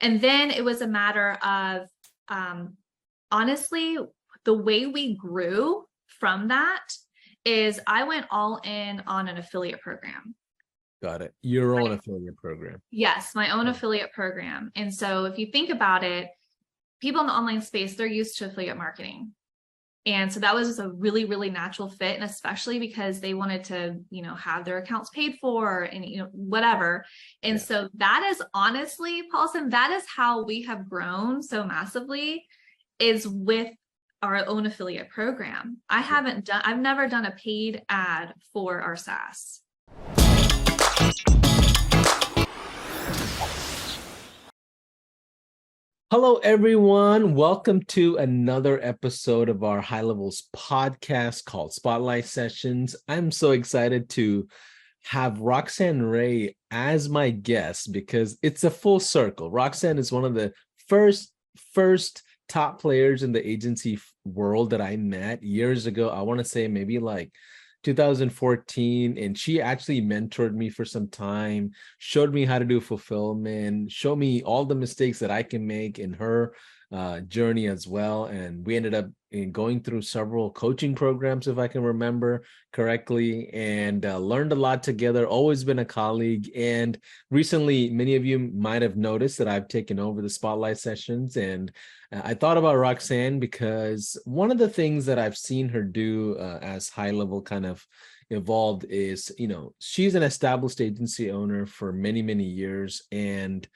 And then it was a matter of, honestly, the way we grew from that is I went all in on an affiliate program. Got it. Your own affiliate program. Yes, my own affiliate program. And so if you think about it, people in the online space, they're used to affiliate marketing. And so that was just a really, really natural fit. And especially because they wanted to, have their accounts paid for and, whatever. And so that is honestly, Paulson, that is how we have grown so massively, is with our own affiliate program. I've never done a paid ad for our SaaS. Hello, everyone. Welcome to another episode of our HighLevels podcast called Spotlight Sessions. I'm so excited to have Roxanne Ray as my guest because it's a full circle. Roxanne is one of the first top players in the agency world that I met years ago. I want to say maybe like 2014, and she actually mentored me for some time, showed me how to do fulfillment, showed me all the mistakes that I can make in her journey as well. And we ended up going through several coaching programs, if I can remember correctly, and learned a lot together, always been a colleague. And recently, many of you might have noticed that I've taken over the Spotlight Sessions, and I thought about Roxanne because one of the things that I've seen her do as HighLevel kind of evolved is, she's an established agency owner for many, many years. And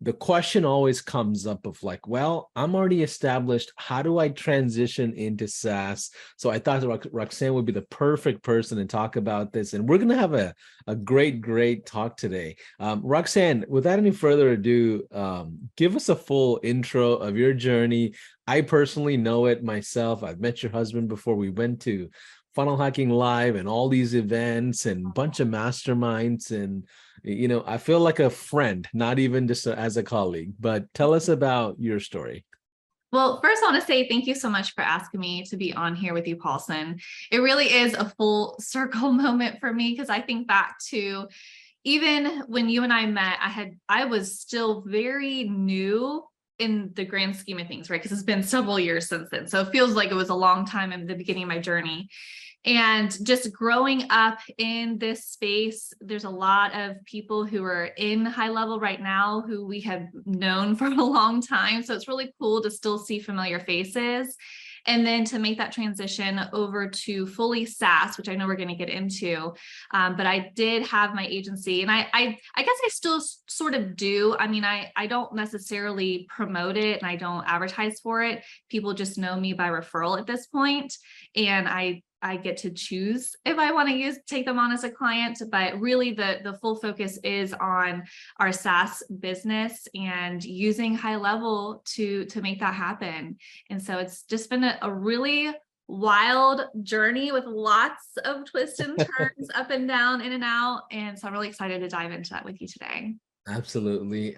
the question always comes up of like, well, I'm already established. How do I transition into SaaS? So I thought Roxanne would be the perfect person to talk about this. And we're going to have a great talk today. Roxanne, without any further ado, give us a full intro of your journey. I personally know it myself. I've met your husband before. We went to Funnel Hacking Live and all these events and a bunch of masterminds. And, I feel like a friend, not even just as a colleague. But tell us about your story. Well, first, I want to say thank you so much for asking me to be on here with you, Paulson. It really is a full circle moment for me because I think back to even when you and I met, I was still very new in the grand scheme of things, right? Because it's been several years since then. So it feels like it was a long time in the beginning of my journey. And just growing up in this space, there's a lot of people who are in HighLevel right now who we have known for a long time. So it's really cool to still see familiar faces. And then to make that transition over to fully SaaS, which I know we're going to get into. But I did have my agency, and I guess I still sort of do. I mean, I don't necessarily promote it and I don't advertise for it. People just know me by referral at this point. And I get to choose if I want to take them on as a client, but really the full focus is on our SaaS business and using HighLevel to make that happen. And so it's just been a really wild journey with lots of twists and turns up and down, in and out. And so I'm really excited to dive into that with you today. Absolutely.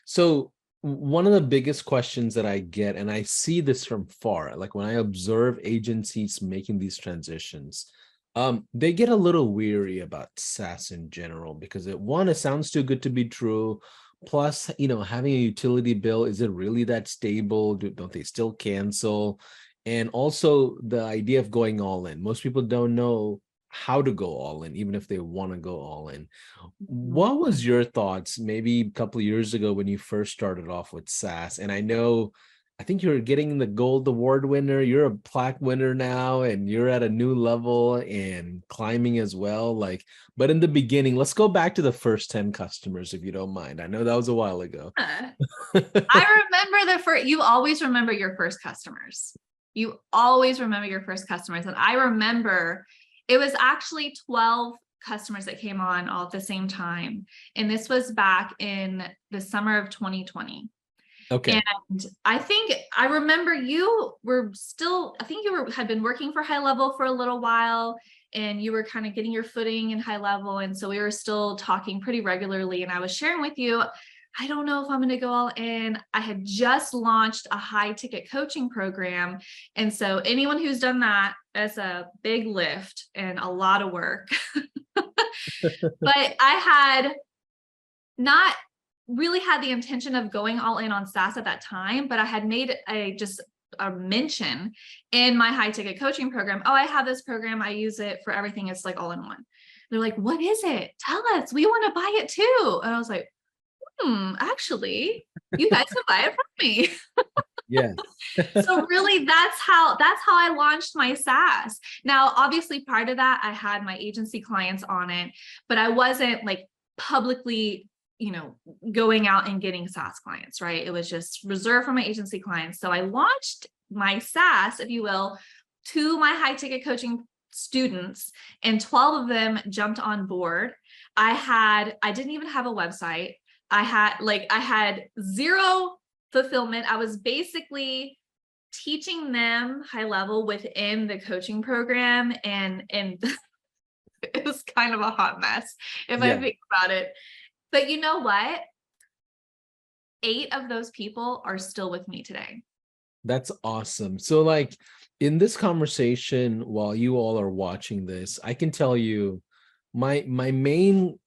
So one of the biggest questions that I get, and I see this from far, like when I observe agencies making these transitions, they get a little weary about SaaS in general because it sounds too good to be true. Plus, having a utility bill, is it really that stable? Don't they still cancel? And also the idea of going all in. Most people don't know how to go all in, even if they want to go all in. What was your thoughts maybe a couple of years ago when you first started off with SaaS? And I think you're getting the gold award winner. You're a plaque winner now, and you're at a new level and climbing as well. But in the beginning, let's go back to the first 10 customers, if you don't mind. I know that was a while ago. I remember you always remember your first customers. You always remember your first customers. And I remember it was actually 12 customers that came on all at the same time. And this was back in the summer of 2020. Okay. And I remember you had been working for HighLevel for a little while, and you were kind of getting your footing in HighLevel. And so we were still talking pretty regularly. And I was sharing with you, I don't know if I'm going to go all in. I had just launched a high ticket coaching program. And so anyone who's done that, is a big lift and a lot of work. But I had not really had the intention of going all in on SaaS at that time, but I had made a mention in my high ticket coaching program. Oh, I have this program. I use it for everything. It's like all in one. They're like, what is it? Tell us. We want to buy it too. And I was like, actually, you guys can buy it from me. Yes. So really that's how I launched my SaaS. Now, obviously prior to that, I had my agency clients on it, but I wasn't like publicly, going out and getting SaaS clients, right? It was just reserved for my agency clients. So I launched my SaaS, if you will, to my high ticket coaching students, and 12 of them jumped on board. I didn't even have a website. I had zero fulfillment. I was basically teaching them high level within the coaching program, and it was kind of a hot mess if I think about it. But you know what? 8 of those people are still with me today. That's awesome. So like in this conversation, while you all are watching this, I can tell you my main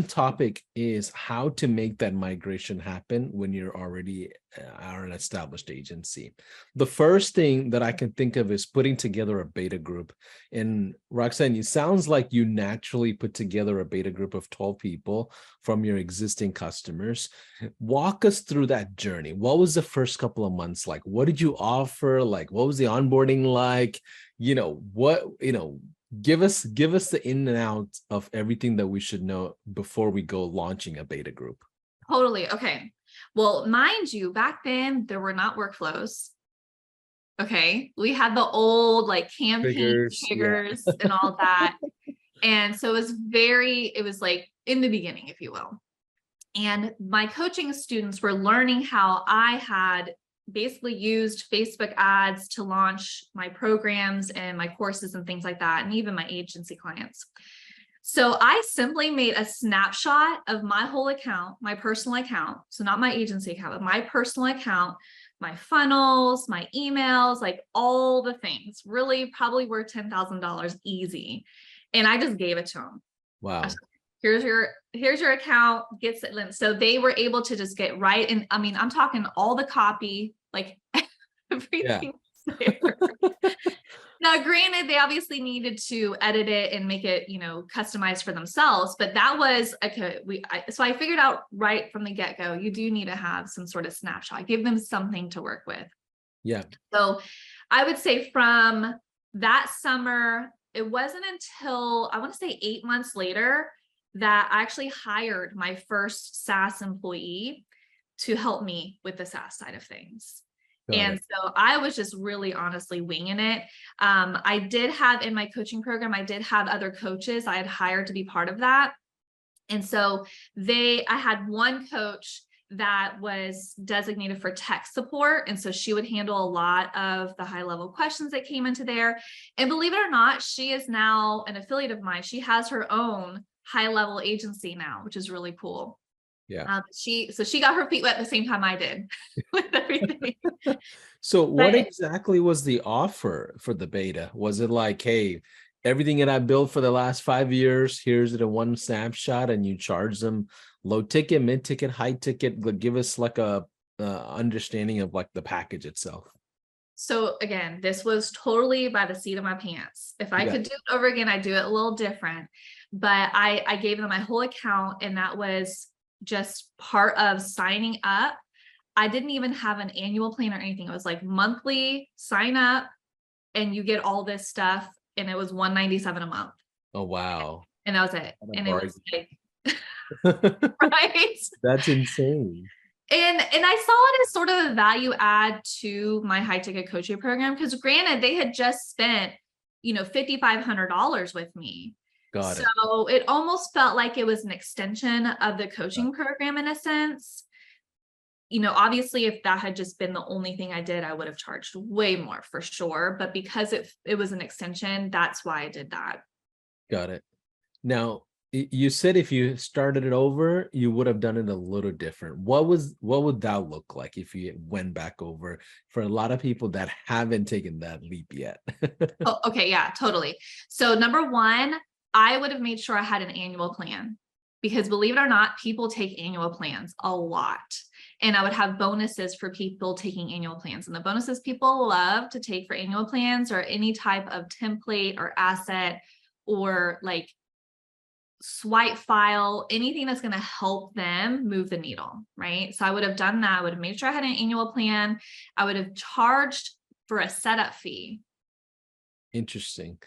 topic is how to make that migration happen when you're already are an established agency. The first thing that I can think of is putting together a beta group. And Roxanne, it sounds like you naturally put together a beta group of 12 people from your existing customers. Walk us through that journey. What was the first couple of months like? What did you offer? Like, what was the onboarding like? Give us the in and out of everything that we should know before we go launching a beta group. Totally. Okay. Well, mind you, back then there were not workflows. Okay. We had the old like campaign triggers and all that. And so it was like in the beginning, if you will. And my coaching students were learning how I had basically used Facebook ads to launch my programs and my courses and things like that, and even my agency clients. So I simply made a snapshot of my whole account, my personal account. So not my agency account, but my personal account, my funnels, my emails, like all the things, really probably worth $10,000 easy. And I just gave it to them. Wow. Here's your account, gets it linked. So they were able to just get right. And I mean, I'm talking all the copy, like everything. Yeah. Now, granted, they obviously needed to edit it and make it, customized for themselves, but that was okay. So I figured out right from the get-go, you do need to have some sort of snapshot, give them something to work with. Yeah. So I would say from that summer, it wasn't until I want to say 8 months later that I actually hired my first SaaS employee to help me with the SaaS side of things. So I was just really honestly winging it. I did have in my coaching program, I did have other coaches I had hired to be part of that. And so I had one coach that was designated for tech support. And so she would handle a lot of the high level questions that came into there. And believe it or not, she is now an affiliate of mine. She has her own high level agency now, which is really cool. Yeah. She got her feet wet at the same time I did with everything. So what exactly was the offer for the beta? Was it like, hey, everything that I built for the last 5 years, here's it in one snapshot, and you charge them low ticket, mid ticket, high ticket? Give us like a understanding of like the package itself. So again, this was totally by the seat of my pants. If I could do it over again, I'd do it a little different. But I gave them my whole account, and that was just part of signing up. I didn't even have an annual plan or anything. It was like monthly, sign up and you get all this stuff. And it was $197 a month. Oh, wow. And that was it. And it was like, right? That's insane. And I saw it as sort of a value add to my high ticket coaching program. Because granted, they had just spent, $5,500 with me. So it almost felt like it was an extension of the coaching program in a sense. Obviously, if that had just been the only thing I did, I would have charged way more for sure. But because it was an extension, that's why I did that. Got it. Now, you said if you started it over, you would have done it a little different. What would that look like if you went back over for a lot of people that haven't taken that leap yet? Oh, okay. Yeah, totally. So number one, I would have made sure I had an annual plan, because believe it or not, people take annual plans a lot. And I would have bonuses for people taking annual plans. And the bonuses people love to take for annual plans or any type of template or asset or like swipe file, anything that's going to help them move the needle, right? So I would have done that. I would have made sure I had an annual plan. I would have charged for a setup fee. Interesting.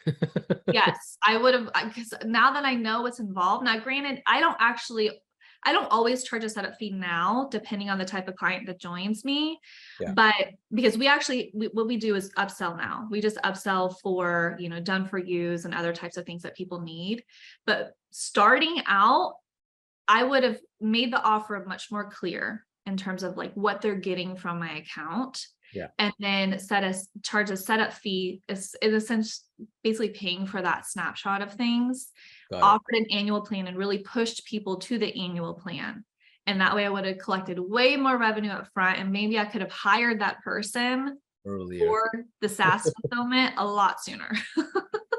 Yes, I would have, because now that I know what's involved, now granted, I don't always charge a setup fee now, depending on the type of client that joins me. Yeah. But because what we do is upsell now. We just upsell for, done for use and other types of things that people need. But starting out, I would have made the offer much more clear in terms of like what they're getting from my account. Yeah. And then charge a setup fee is in a sense basically paying for that snapshot of things. Offered an annual plan and really pushed people to the annual plan. And that way I would have collected way more revenue up front, and maybe I could have hired that person Earlier for the SaaS fulfillment a lot sooner.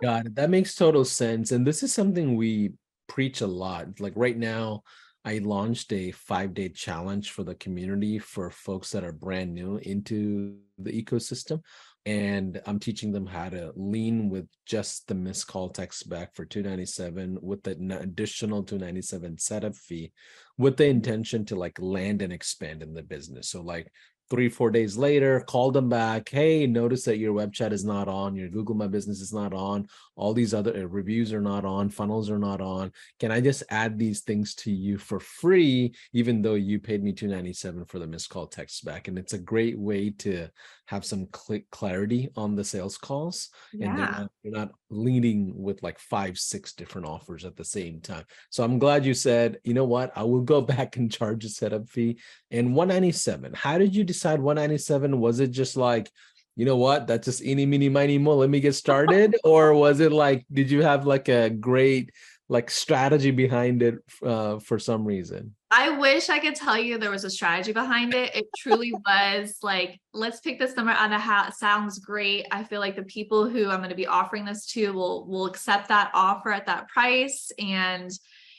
Got it. That makes total sense. And this is something we preach a lot. Like right now, I launched a 5-day challenge for the community for folks that are brand new into the ecosystem. And I'm teaching them how to lean with just the missed call text back for $297 with an additional $297 setup fee, with the intention to like land and expand in the business. So like 3-4 days later, call them back. Hey, notice that your web chat is not on, your Google My Business is not on, all these other reviews are not on, funnels are not on. Can I just add these things to you for free, even though you paid me $297 for the missed call text back? And it's a great way to have some clarity on the sales calls. And you're not leading with like 5-6 different offers at the same time. So I'm glad you said, you know what, I will go back and charge a setup fee. And $197, how did you decide $197? Was it just like, you know what, that's just eeny, meeny, miny, mo, let me get started? Or was it like, did you have like a great like strategy behind it for some reason? I wish I could tell you there was a strategy behind it. It truly was like, let's pick this number out of the hat. Sounds great. I feel like the people who I'm going to be offering this to will accept that offer at that price. And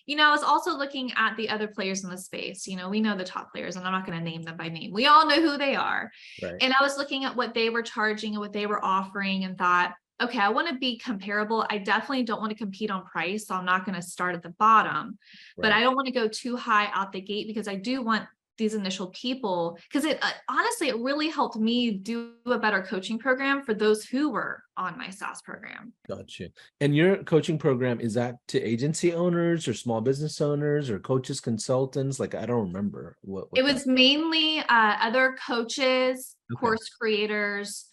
I was also looking at the other players in the space. We know the top players, and I'm not going to name them by name. We all know who they are. Right. And I was looking at what they were charging and what they were offering and thought, okay, I want to be comparable. I definitely don't want to compete on price. So I'm not going to start at the bottom, but I don't want to go too high out the gate, because I do want these initial people, because it honestly, it really helped me do a better coaching program for those who were on my SaaS program. Gotcha. And your coaching program, is that to agency owners or small business owners or coaches, consultants? Like, I don't remember what it was mainly other coaches, course creators,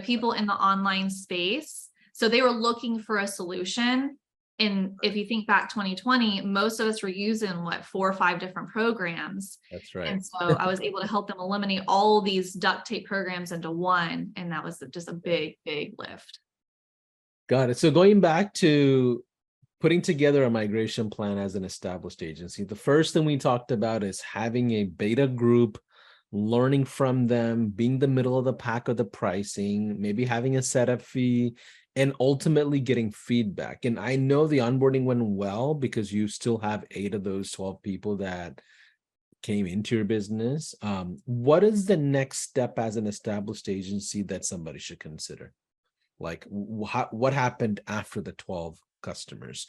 people in the online space. So they were looking for a solution. And if you think back 2020, most of us were using 4 or 5 different programs. That's right. And so I was able to help them eliminate all these duct tape programs into one. And that was just a big, big lift. Got it. So going back to putting together a migration plan as an established agency, the first thing we talked about is having a beta group, learning from them, being the middle of the pack of the pricing, maybe having a setup fee, and ultimately getting feedback. And I know the onboarding went well because you still have 8 of those 12 people that came into your business. What is the next step as an established agency that somebody should consider? Like what happened after the 12 customers?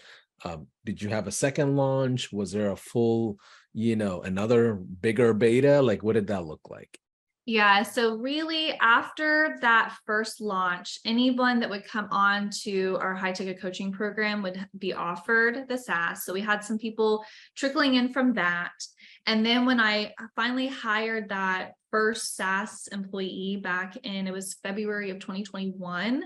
Did you have a second launch? Was there a full, another bigger beta? Like, what did that look like? Yeah. So really after that first launch, anyone that would come on to our high ticket coaching program would be offered the SaaS. So we had some people trickling in from that. And then when I finally hired that first SaaS employee back in, it was February of 2021,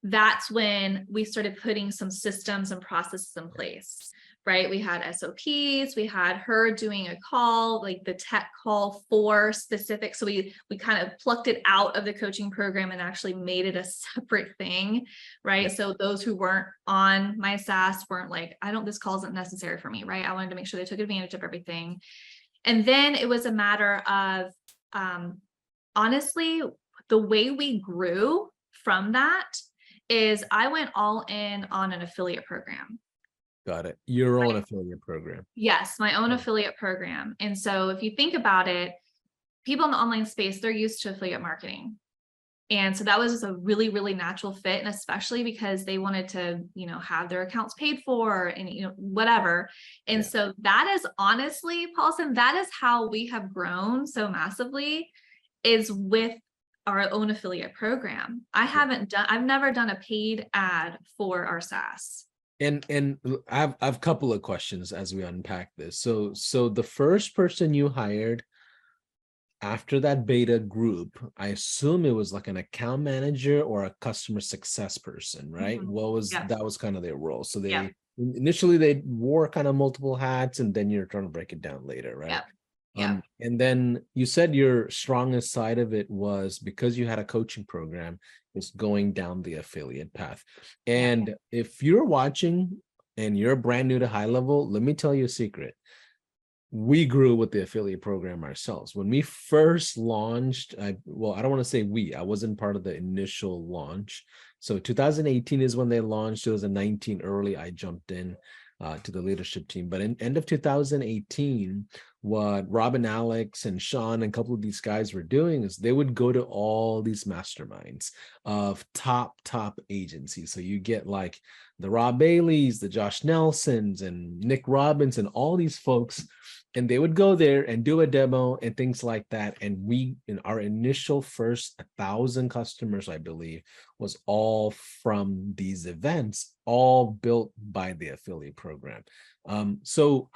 that's when we started putting some systems and processes in place, right? We had SOPs, we had her doing a call, like the tech call for specific. So we kind of plucked it out of the coaching program and actually made it a separate thing, right? So those who weren't on my SaaS weren't like, this call isn't necessary for me, right? I wanted to make sure they took advantage of everything. And then it was a matter of, honestly, the way we grew from that is I went all in on an affiliate program. Got it. Your own Right? affiliate program. Yes, my own Yeah. affiliate program. And so if you think about it, people in the online space, they're used to affiliate marketing. And so that was just a really, really natural fit. And especially because they wanted to, have their accounts paid for and, whatever. And Yeah. so that is honestly, Paulson, that is how we have grown so massively, is with our own affiliate program. I've never done a paid ad for our SaaS. And I've a couple of questions as we unpack this. So the first person you hired after that beta group, I assume it was like an account manager or a customer success person, right? Mhm. Yep. That was kind of their role. So Yep. they initially they wore kind of multiple hats, and then you're trying to break it down later, right? Yep. Yep. And then you said your strongest side of it was because you had a coaching program, is going down the affiliate path. Yep. And if you're watching and you're brand new to high level, let me tell you a secret. We grew with the affiliate program ourselves. When we first launched, I don't want to say I wasn't part of the initial launch. So 2018 is when they launched. 2019 early, I jumped in to the leadership team. But in end of 2018, what Rob and Alex and Sean and a couple of these guys were doing is they would go to all these masterminds of top agencies. So you get like the Rob Baileys, the Josh Nelsons, and Nick Robbins, and all these folks. And they would go there and do a demo and things like that. And we, in our initial first 1,000 customers, I believe, was all from these events, all built by the affiliate program. So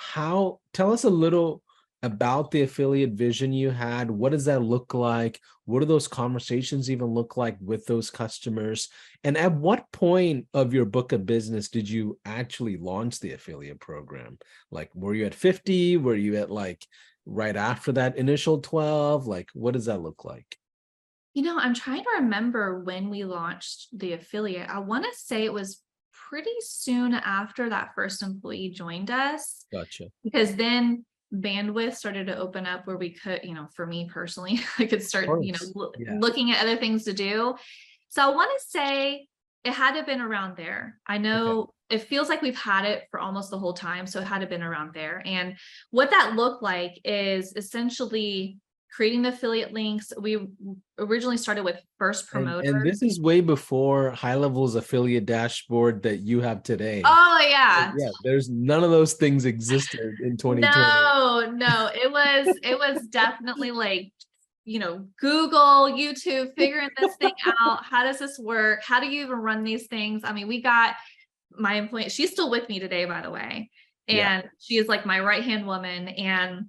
tell us a little about the affiliate vision you had. What does that look like? What do those conversations even look like with those customers? And at what point of your book of business did you actually launch the affiliate program? Like, were you at 50? Were you at like right after that initial 12? Like, what does that look like? I'm trying to remember when we launched the affiliate. I want to say it was pretty soon after that first employee joined us, Gotcha. because then bandwidth started to open up where we could, for me personally, I could start, Of course. Yeah. looking at other things to do. So I want to say it had to have been around there. I know it feels like we've had it for almost the whole time. So it had to have been around there. And what that looked like is essentially creating the affiliate links. We originally started with first promoter. And this is way before HighLevel's affiliate dashboard that you have today. Oh yeah. Yeah, there's none of those things existed in 2020. No, it was definitely like, Google, YouTube, figuring this thing out. How does this work? How do you even run these things? I mean, we got my employee, she's still with me today, by the way. And she is like my right-hand woman. And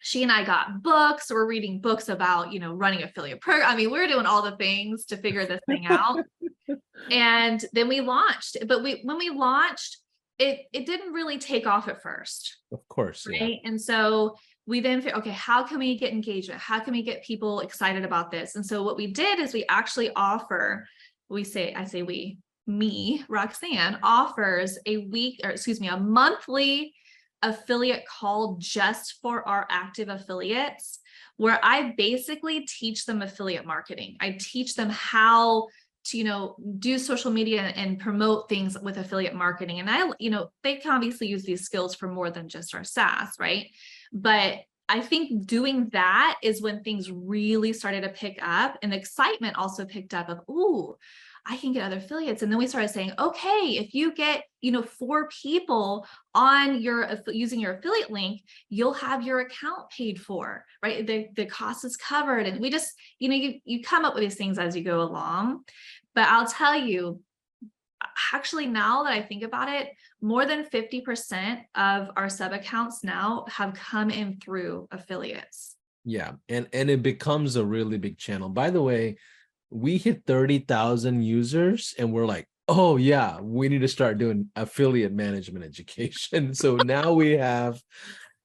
she and I got books. We're reading books about, running affiliate program. I mean, we're doing all the things to figure this thing out. And then we launched, but when we launched, it didn't really take off at first. Of course. Right. Yeah. And so we then figured, okay, how can we get engagement? How can we get people excited about this? And so what we did is we actually offer, me, Roxanne, offers a monthly affiliate call just for our active affiliates, where I basically teach them affiliate marketing. I teach them how to, do social media and promote things with affiliate marketing. And they can obviously use these skills for more than just our SaaS, right? But I think doing that is when things really started to pick up, and the excitement also picked up of, ooh, I can get other affiliates. And then we started saying, okay, if you get, 4 people on using your affiliate link, you'll have your account paid for, right? The cost is covered. And we just, you come up with these things as you go along. But I'll tell you, actually, now that I think about it, more than 50% of our sub accounts now have come in through affiliates. Yeah. And it becomes a really big channel. By the way, we hit 30,000 users and we're like, oh yeah, we need to start doing affiliate management education. So now we have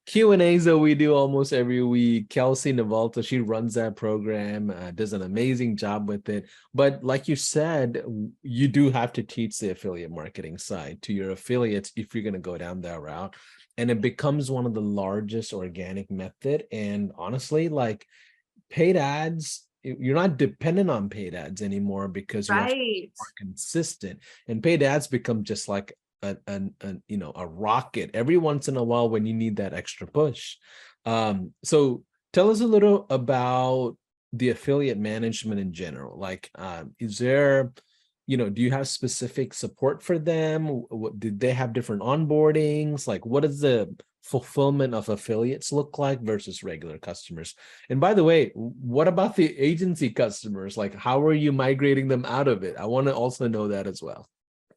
Q&As that we do almost every week. Kelsey Navalta, she runs that program, does an amazing job with it. But like you said, you do have to teach the affiliate marketing side to your affiliates if you're going to go down that route. And it becomes one of the largest organic method. And honestly, like paid ads, you're not dependent on paid ads anymore because you have to be more consistent. And paid ads become just like a rocket every once in a while when you need that extra push. So tell us a little about the affiliate management in general. Like, is there, do you have specific support for them? Did they have different onboardings? Like, what does the fulfillment of affiliates look like versus regular customers? And by the way, what about the agency customers? Like, how are you migrating them out of it? I want to also know that as well.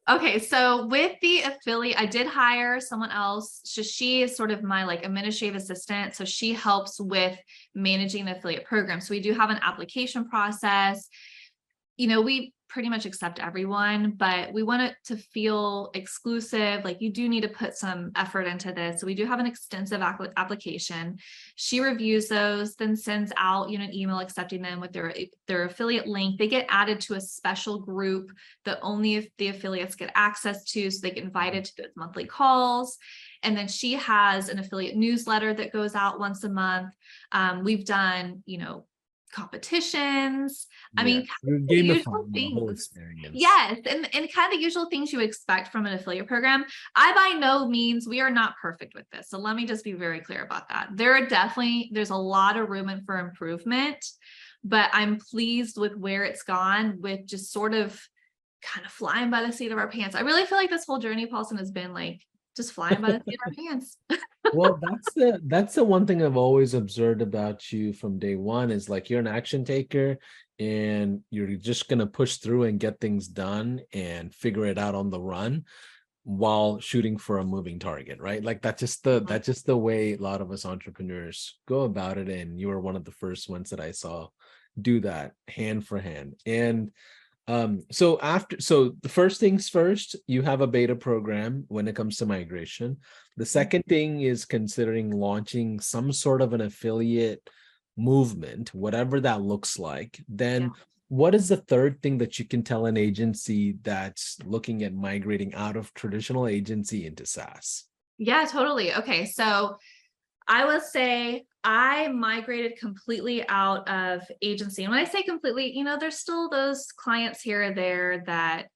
Okay, so with the affiliate, I did hire someone else. So she is sort of my like administrative assistant. So she helps with managing the affiliate program. So we do have an application process. We pretty much accept everyone, but we want it to feel exclusive. Like you do need to put some effort into this. So we do have an extensive application. She reviews those, then sends out, an email accepting them with their affiliate link. They get added to a special group that only the affiliates get access to, so they get invited to those monthly calls. And then she has an affiliate newsletter that goes out once a month. We've done, competitions. I mean, you're the usual gamifying the whole things. experience. Yes, and kind of the usual things you expect from an affiliate program. I by no means, we are not perfect with this. So let me just be very clear about that. There's a lot of room for improvement, but I'm pleased with where it's gone, with just sort of kind of flying by the seat of our pants. I really feel like this whole journey, Paulson, has been like just flying by the seat of our pants. Well, that's the one thing I've always observed about you from day one is like you're an action taker and you're just gonna push through and get things done and figure it out on the run while shooting for a moving target, right? Like that's just the way a lot of us entrepreneurs go about it. And you were one of the first ones that I saw do that hand for hand. And so the first things first, you have a beta program when it comes to migration. The second thing is considering launching some sort of an affiliate movement, whatever that looks like. Then what is the third thing that you can tell an agency that's looking at migrating out of traditional agency into SaaS? Yeah, totally. Okay, so I would say I migrated completely out of agency. And when I say completely, there's still those clients here or there that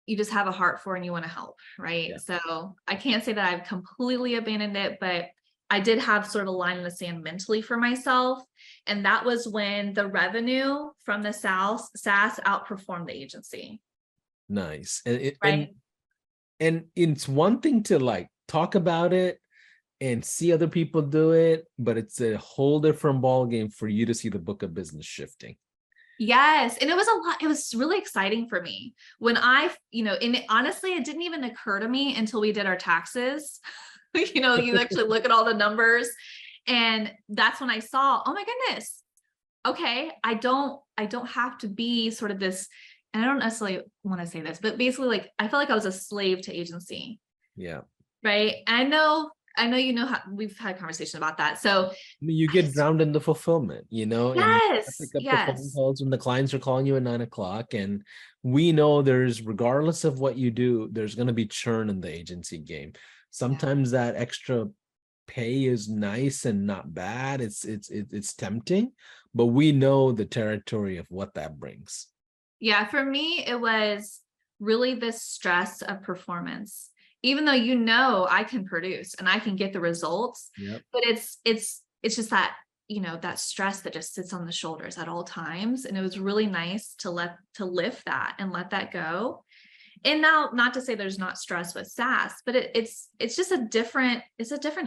you just have a heart for and you want to help, right? Yeah. So I can't say that I've completely abandoned it, but I did have sort of a line in the sand mentally for myself. And that was when the revenue from the SaaS outperformed the agency. Nice. Right. And it's one thing to like talk about it and see other people do it, but it's a whole different ball game for you to see the book of business shifting. Yes. And it was really exciting for me when honestly, it didn't even occur to me until we did our taxes. You actually look at all the numbers, and that's when I saw, oh my goodness, okay, I don't have to be sort of this, and I don't necessarily want to say this, but basically like, I felt like I was a slave to agency. Yeah. Right. I know how we've had a conversation about that. So You get drowned in the fulfillment, and you pick up the phone calls when the clients are calling you at 9:00. And we know regardless of what you do, there's going to be churn in the agency game. Sometimes that extra pay is nice and not bad. It's tempting, but we know the territory of what that brings. Yeah, for me, it was really this stress of performance. Even though I can produce and I can get the results, but it's just that, that stress that just sits on the shoulders at all times. And it was really nice to lift that and let that go. And now, not to say there's not stress with SaaS, but it's just a different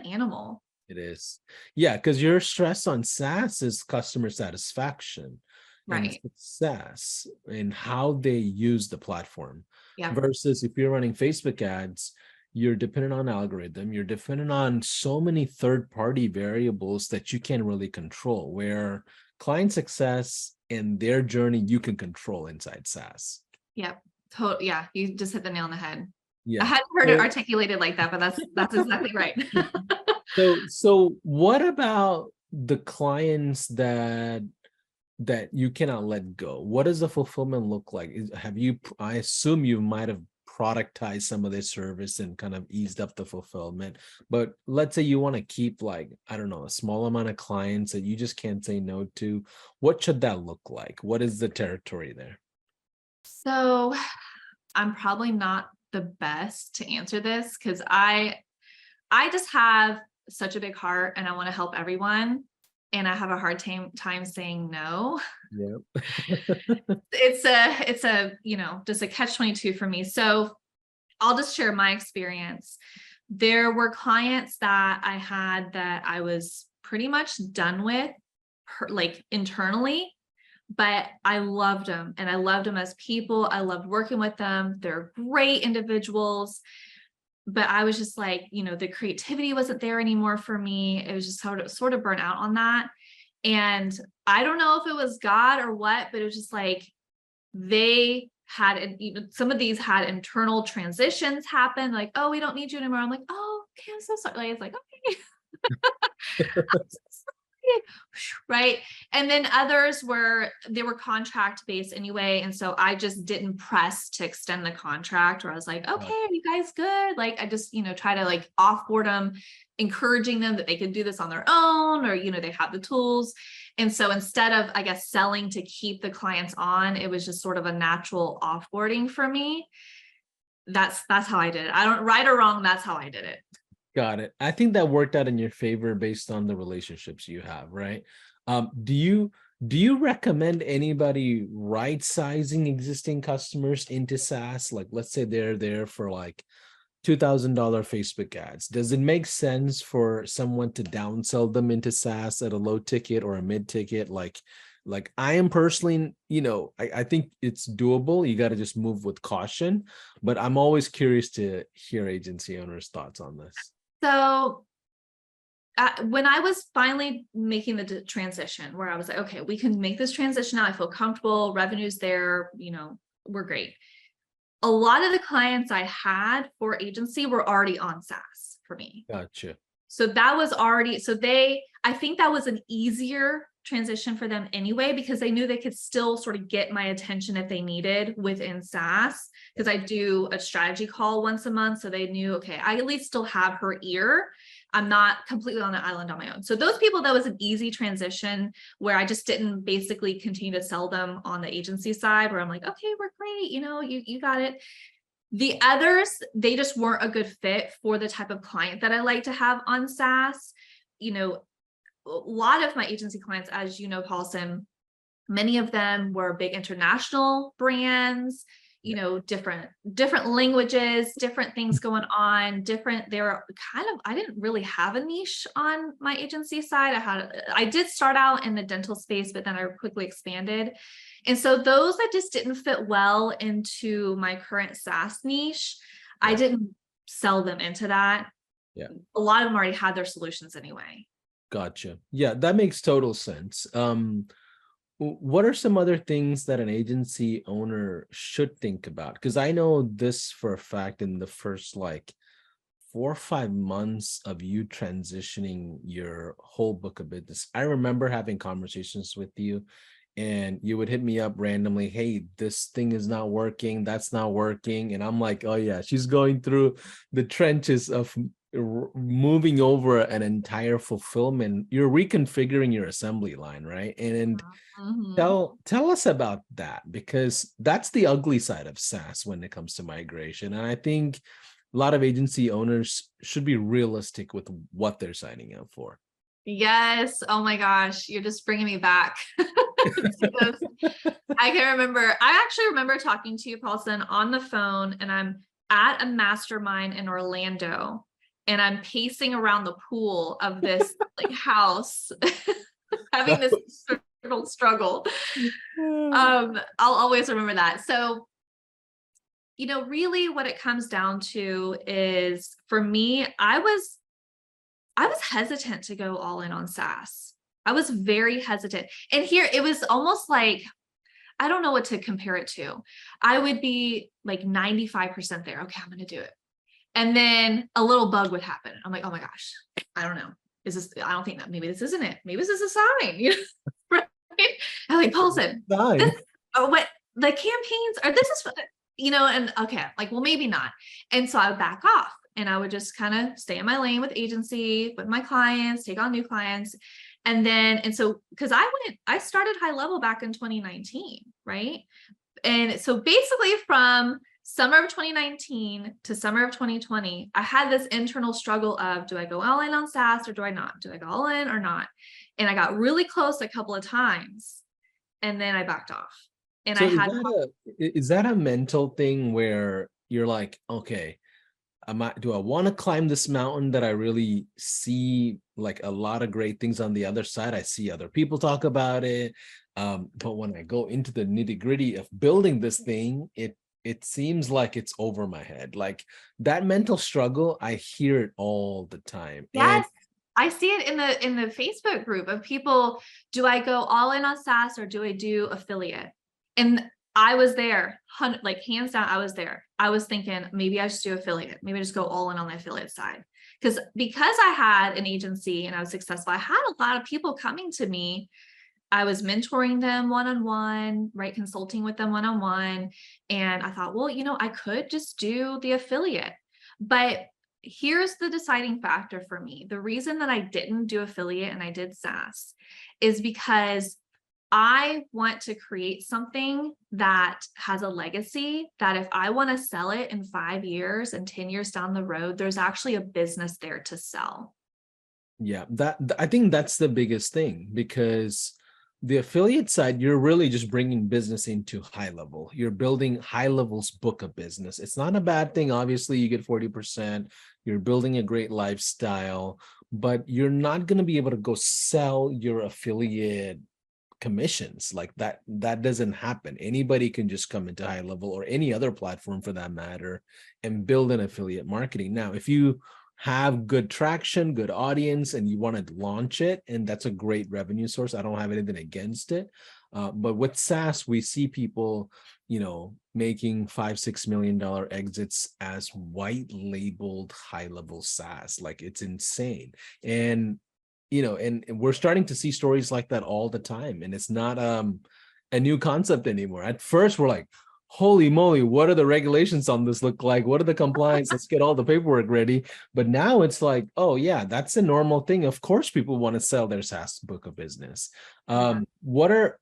animal. It is. Yeah, because your stress on SaaS is customer satisfaction and Right. success and how they use the platform. Yeah. Versus if you're running Facebook ads, you're dependent on algorithm, you're dependent on so many third-party variables that you can't really control, where client success and their journey you can control inside SaaS. Yeah. Yeah, you just hit the nail on the head. Yeah. I hadn't heard it articulated like that, but that's exactly right. So what about the clients that you cannot let go? What does the fulfillment look like? I assume you might have productized some of their service and kind of eased up the fulfillment, but let's say you want to keep like, I don't know, a small amount of clients that you just can't say no to. What should that look like? What is the territory there? So I'm probably not the best to answer this because I just have such a big heart and I want to help everyone. And I have a hard time saying no. Yeah. It's a, just a catch-22 for me. So I'll just share my experience. There were clients that I had that I was pretty much done with, like internally, but I loved them and I loved them as people. I loved working with them. They're great individuals. But I was just like, the creativity wasn't there anymore for me. It was just sort of burnt out on that. And I don't know if it was God or what, but it was just like they had, even some of these had internal transitions happen. Like, oh, we don't need you anymore. I'm like, oh, okay, I'm so sorry. Like, it's like, okay. I'm so sorry. Right. And then others they were contract based anyway. And so I just didn't press to extend the contract, or I was like, okay, are you guys good? Like, I just, try to like offboard them, encouraging them that they could do this on their own, or, they have the tools. And so instead of, I guess, selling to keep the clients on, it was just sort of a natural offboarding for me. That's how I did it. I don't, right or wrong, that's how I did it. Got it. I think that worked out in your favor based on the relationships you have, right? Do you recommend anybody right sizing existing customers into SaaS? Like, let's say they're there for like $2,000 Facebook ads. Does it make sense for someone to downsell them into SaaS at a low ticket or a mid ticket? Like I am personally, I think it's doable. You got to just move with caution, but I'm always curious to hear agency owners' thoughts on this. So when I was finally making the transition, where I was like, okay, we can make this transition now. I feel comfortable, revenue's there, we're great. A lot of the clients I had for agency were already on SaaS for me. Gotcha. So that was already, I think that was an easier transition for them anyway, because they knew they could still sort of get my attention if they needed within SaaS, because I do a strategy call once a month. So they knew, okay, I at least still have her ear. I'm not completely on an island on my own. So those people, that was an easy transition where I just didn't basically continue to sell them on the agency side, where I'm like, okay, we're great. You got it. The others, they just weren't a good fit for the type of client that I like to have on SaaS. A lot of my agency clients, as you know, Paulson, many of them were big international brands, different languages, different things going on, they were I didn't really have a niche on my agency side. I did start out in the dental space, but then I quickly expanded. And so those that just didn't fit well into my current SaaS niche, I didn't sell them into that. Yeah. A lot of them already had their solutions anyway. Gotcha. Yeah, that makes total sense. What are some other things that an agency owner should think about? Because I know this for a fact, in the first like 4 or 5 months of you transitioning your whole book of business, I remember having conversations with you and you would hit me up randomly, hey, this thing is not working, that's not working. And I'm like, oh yeah, she's going through the trenches of moving over an entire fulfillment. You're reconfiguring your assembly line, right? And tell us about that, because that's the ugly side of SaaS when it comes to migration. And I think a lot of agency owners should be realistic with what they're signing up for. Yes. Oh my gosh. You're just bringing me back. I actually remember talking to you, Paulson, on the phone, and I'm at a mastermind in Orlando, and I'm pacing around the pool of this like house, having this struggle. I'll always remember that. So, really what it comes down to is, for me, I was hesitant to go all in on SaaS. I was very hesitant. And here it was almost like, I don't know what to compare it to. I would be like 95% there. Okay, I'm going to do it. And then a little bug would happen. I'm like, oh my gosh, I don't know. I don't think that, maybe this isn't it. Maybe this is a sign. Right? I'm like, Paulson, what the campaigns are, this is, and okay, like, well, maybe not. And so I would back off and I would just kind of stay in my lane with agency, with my clients, take on new clients. And so, because I started HighLevel back in 2019, right? And so basically from summer of 2019 to summer of 2020, I had this internal struggle of, do I go all in on SaaS or do I not? Do I go all in or not? And I got really close a couple of times and then I backed off. And So I is had, that is that a mental thing where you're like, okay, do I want to climb this mountain that I really see like a lot of great things on the other side? I see other people talk about it. But when I go into the nitty-gritty of building this thing, it seems like it's over my head. Like that mental struggle, I hear it all the time. And yes, I see it in the Facebook group of people, do I go all in on SaaS or do I do affiliate? And I was there, like hands down, I was there. I was thinking maybe I should do affiliate. Maybe I just go all in on the affiliate side. Because I had an agency and I was successful, I had a lot of people coming to me. I was mentoring them one-on-one, right? Consulting with them one-on-one. And I thought, well, I could just do the affiliate. But here's the deciding factor for me. The reason that I didn't do affiliate and I did SaaS is because I want to create something that has a legacy, that if I want to sell it in 5 years and 10 years down the road, there's actually a business there to sell. yeah, I think that's the biggest thing, because the affiliate side, you're really just bringing business into HighLevel. You're building HighLevel's book of business. It's not a bad thing. Obviously, you get 40%. You're building a great lifestyle, but you're not going to be able to go sell your affiliate commissions like that. That doesn't happen. Anybody can just come into HighLevel or any other platform for that matter and build an affiliate marketing. Now, if you have good traction, good audience, and you want to launch it, and that's a great revenue source, I don't have anything against it. But with SaaS, we see people, making $5-6 million exits as white labeled HighLevel SaaS. Like it's insane. And and we're starting to see stories like that all the time. And it's not a new concept anymore. At first, we're like, holy moly, what are the regulations on this look like? What are the compliance? Let's get all the paperwork ready. But now it's like, oh yeah, that's a normal thing. Of course, people want to sell their SaaS book of business. What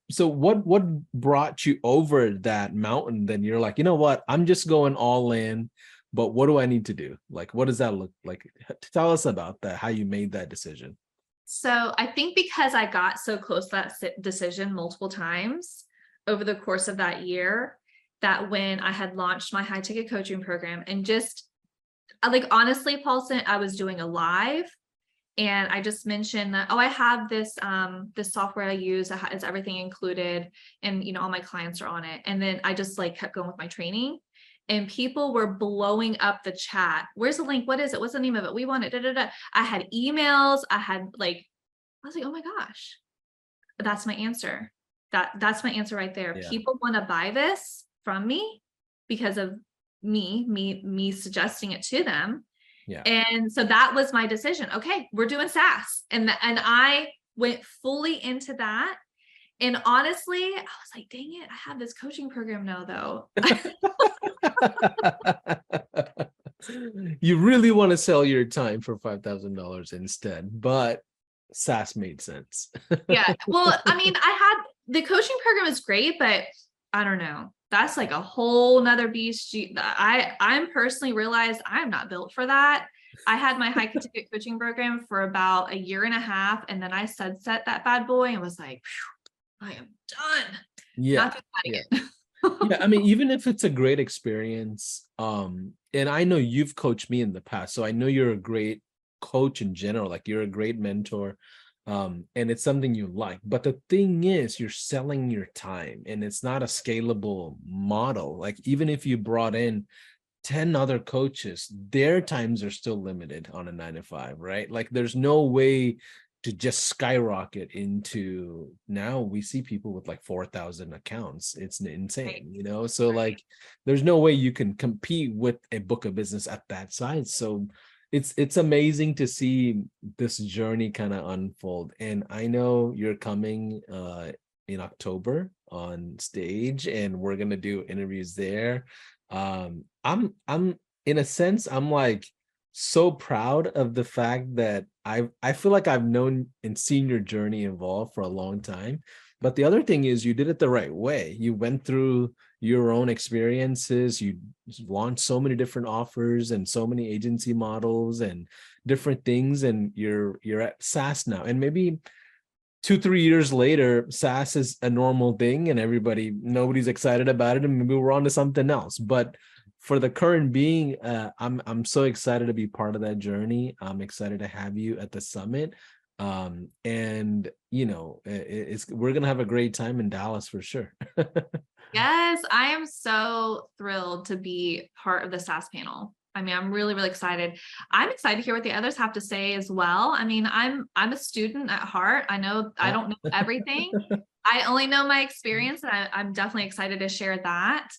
brought you over that mountain? Then you're like, you know what? I'm just going all in. But what do I need to do? Like, what does that look like? Tell us about that, how you made that decision. So I think because I got so close to that decision multiple times over the course of that year, that when I had launched my high ticket coaching program and just like, honestly, Paulson, I was doing a live and I just mentioned that, I have this, this software I use, it's everything included. And, all my clients are on it. And then I just like kept going with my training and people were blowing up the chat. Where's the link? What is it? What's the name of it? We want it. Da, da, da. I had emails. I was like, oh my gosh, that's my answer. That's my answer right there. Yeah. People want to buy this from me because of me suggesting it to them. Yeah. And so that was my decision. Okay, we're doing SaaS. And I went fully into that. And honestly, I was like, dang it, I have this coaching program now though. You really want to sell your time for $5,000 instead, but SaaS made sense. Yeah. Well, I mean, the coaching program is great, but I don't know. That's like a whole nother beast. I'm personally realized I'm not built for that. I had my high ticket coaching program for about a year and a half. And then I sunset that bad boy and was like, I am done. Yeah. Not doing that again. Yeah, I mean, even if it's a great experience, and I know you've coached me in the past, so I know you're a great coach in general, like you're a great mentor, and it's something you like. But the thing is, you're selling your time, and it's not a scalable model. Like even if you brought in 10 other coaches, their times are still limited on a 9 to 5, right? Like there's no way to just skyrocket into, now we see people with like 4,000 accounts. It's insane, so like there's no way you can compete with a book of business at that size. So it's amazing to see this journey kind of unfold. And I know you're coming in October on stage and we're gonna do interviews there. I'm in a sense, I'm like so proud of the fact that I feel like I've known and seen your journey evolve for a long time. But the other thing is you did it the right way. You went through your own experiences. You launched so many different offers and so many agency models and different things. And you're at SaaS now. And maybe 2-3 years later, SaaS is a normal thing and nobody's excited about it. And maybe we're on to something else. But for the current being, I'm so excited to be part of that journey. I'm excited to have you at the summit. And we're gonna have a great time in Dallas for sure. Yes, I am so thrilled to be part of the SaaS panel. I mean, I'm really, really excited. I'm excited to hear what the others have to say as well. I mean, I'm a student at heart. I know I don't know everything. I only know my experience, and I'm definitely excited to share that.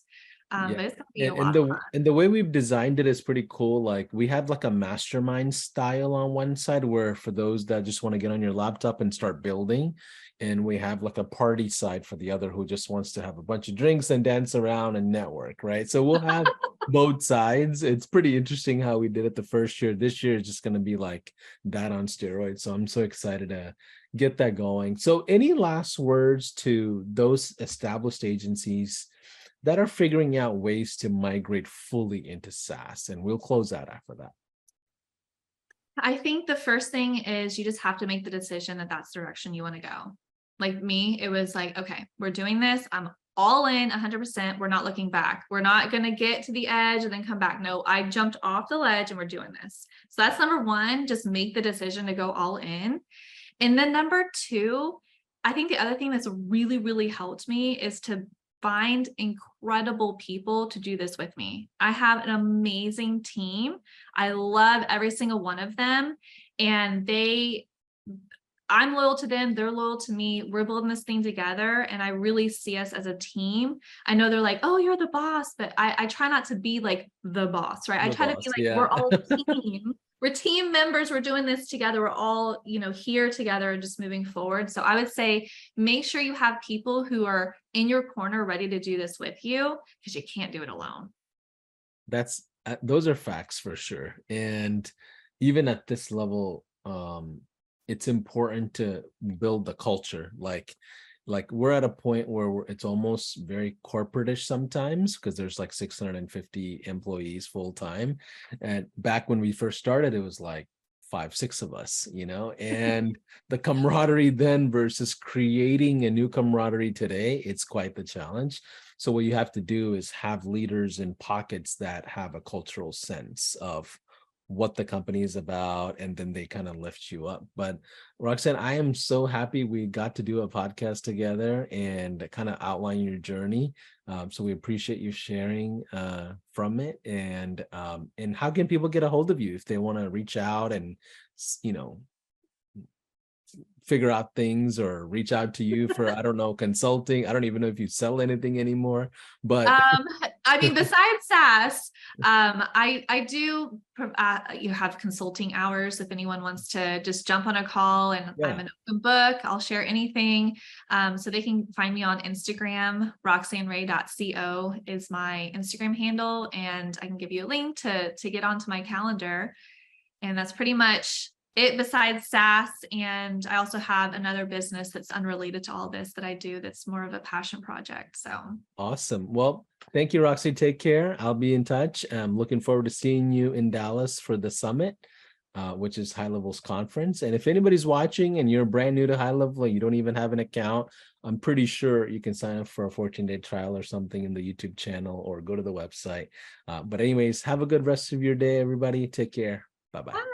Yeah. But it's gonna be a And lot of fun. the way we've designed it is pretty cool. Like we have like a mastermind style on one side where for those that just want to get on your laptop and start building, and we have like a party side for the other who just wants to have a bunch of drinks and dance around and network, right? So we'll have both sides. It's pretty interesting how we did it the first year. This year is just going to be like that on steroids. So I'm so excited to get that going. So any last words to those established agencies that are figuring out ways to migrate fully into SaaS? And we'll close out after that. I think the first thing is you just have to make the decision that that's the direction you want to go. Like me, it was like, okay, we're doing this. I'm all in 100%. We're not looking back. We're not going to get to the edge and then come back. No, I jumped off the ledge and we're doing this. So that's number one, just make the decision to go all in. And then number two, I think the other thing that's really, really helped me is to find incredible people to do this with me. I have an amazing team. I love every single one of them. And I'm loyal to them. They're loyal to me. We're building this thing together. And I really see us as a team. I know they're like, oh, you're the boss, but I try not to be like the boss, right? I try to be like, we're all a team. We're team members. We're doing this together. We're all, here together and just moving forward. So I would say, make sure you have people who are in your corner ready to do this with you, because you can't do it alone. Those are facts for sure. And even at this level, it's important to build the culture. Like we're at a point where it's almost very corporate-ish sometimes because there's like 650 employees full time. And back when we first started, it was like 5-6 of us, and the camaraderie then versus creating a new camaraderie today, it's quite the challenge. So what you have to do is have leaders in pockets that have a cultural sense of what the company is about, and then they kind of lift you up. But Roxanne, I am so happy we got to do a podcast together and kind of outline your journey. So we appreciate you sharing from it. And how can people get a hold of you if they want to reach out and figure out things, or reach out to you for, I don't know, consulting? I don't even know if you sell anything anymore, but I mean, besides SaaS, I do you have consulting hours if anyone wants to just jump on a call, and I'm an open book. I'll share anything. So they can find me on Instagram. RoxanneRay.co is my Instagram handle, and I can give you a link to get onto my calendar. And that's pretty much it besides SaaS. And I also have another business that's unrelated to all this that I do that's more of a passion project. So awesome. Well, thank you, Roxy. Take care. I'll be in touch. I'm looking forward to seeing you in Dallas for the summit, which is HighLevel's conference. And if anybody's watching and you're brand new to HighLevel, you don't even have an account, I'm pretty sure you can sign up for a 14-day trial or something in the YouTube channel, or go to the website. But anyways, have a good rest of your day, everybody. Take care. Bye-bye. bye.